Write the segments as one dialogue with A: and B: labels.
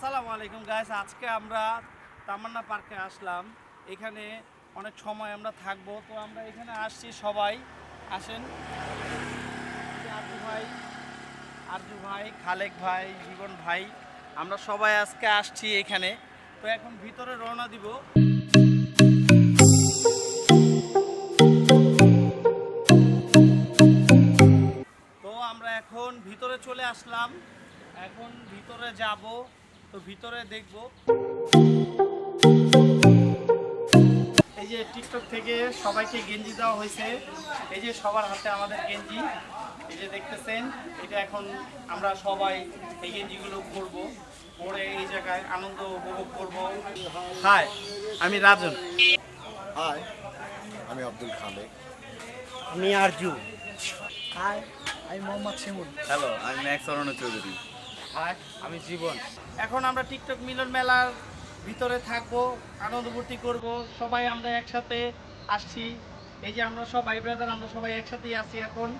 A: আসসালামু আলাইকুম গাইস, আজকে আমরা তামান্না পার্কে আসলাম। এখানে অনেক সময় আমরা থাকবো, তো আমরা এখানে আসছি সবাই। আসেন, আরজু ভাই, খালেক ভাই, জীবন ভাই, আমরা সবাই আজকে আসছি এখানে। তো এখন ভিতরে রওনা দিব। তো আমরা এখন ভিতরে চলে আসলাম, এখন ভিতরে যাব। তো ভিতরে দেখব এই যে টিকটক থেকে সবাইকে গেঞ্জি দেওয়া হয়েছে। এই যে সবার হাতে আমাদের গেঞ্জি, এই যে দেখতেছেন। এটা এখন আমরা সবাই এই গেঞ্জিগুলো পরবো, পরে এই জায়গায় আনন্দ উপভোগ করব। হাই, আমি রাজন।
B: হাই, আমি আব্দুল খালেক।
A: আমি আরজু।
C: হাই, আমি মোহাম্মদ শিমুল।
D: হ্যালো, আমি ম্যাক্স অরণ্য চৌধুরী।
A: হাই, আমি জীবন। এখন আমরা টিকটক মিলন মেলার ভিতরে থাকবো, আনন্দ ফুর্তি করব, সবাই আমরা একসাথে আসছি। এই যে আমরা সবাই ব্রাদার, আমরা সবাই একসাথেই আছি এখন।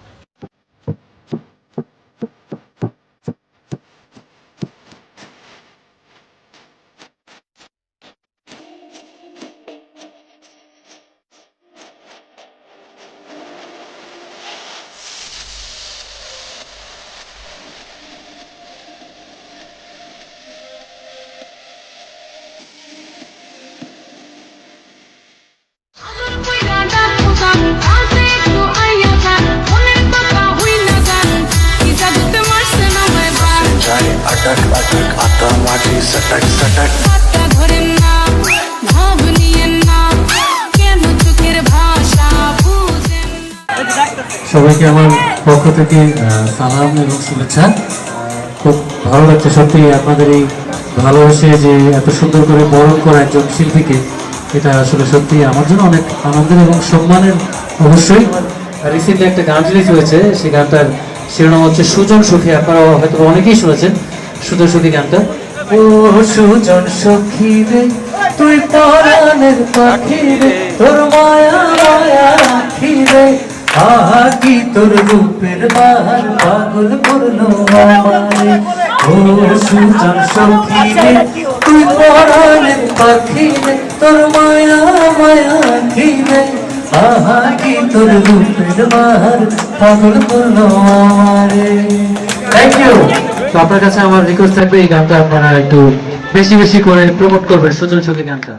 E: अटक अटक आता माटी सटक सटक
F: সবাইকে আমার পক্ষ থেকে সালাম এবং শুভেচ্ছা। খুব ভালো লাগছে সত্যি আপনাদের এই ভালোবাসে যে এত সুন্দর করে বরণ করা একজন শিল্পীকে, এটা আসলে সত্যি আমার জন্য অনেক আনন্দের এবং সম্মানের। অবশ্যই রিসেন্টলি একটা গান রিলিজ হয়েছে, সেই গানটার শিরোনাম হচ্ছে সুজন সখী। আপনারা হয়তো অনেকেই শুনেছেন সুজন সখী গানটা। ও সুজন সখী রে তুই পরাণের পাখি রে, তোর মায়া মায়া রাখি রে, আহা কি তোর রূপের বাহার পাগল করলো আমারে। ও সুজন সখী রে তুই পরাণের পাখি রে, তোর মায়া মায়া রাখি রে, আহা কি তোর রূপের বাহার পাগল করলো আমারে। Thank you. তো আপনার কাছে আমার রিকোয়েস্ট থাকবে এই গানটা আপনারা একটু বেশি বেশি করে প্রমোট করবেন, সুজন সখী গানটা।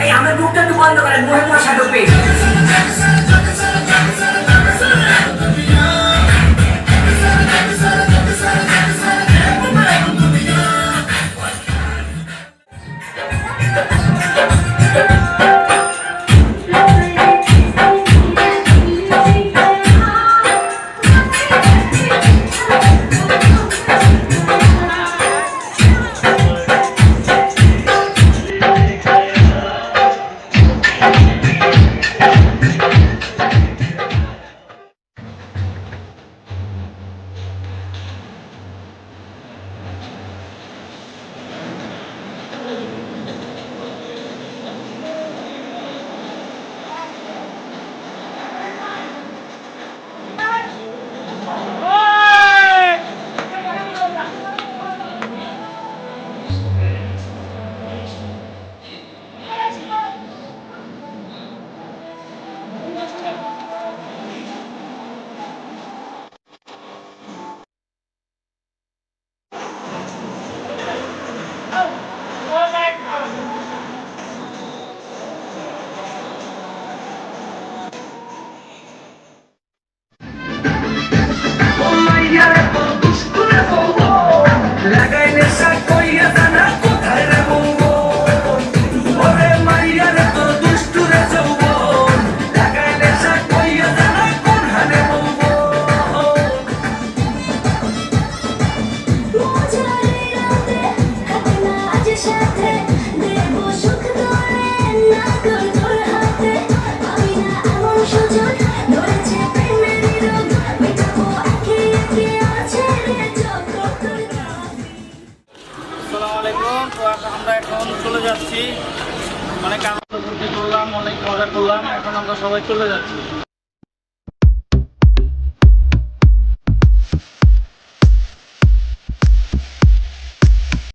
G: এই আমার মুখটা একটু বন্ধ করেন, মুখে মশা ঢুকবে।
A: আসসালামু আলাইকুম। তো আমরা এখন চলে যাচ্ছি, অনেক আনন্দ ফুর্তি করলাম, অনেক মজা করলাম, এখন আমরা সবাই চলে যাচ্ছি।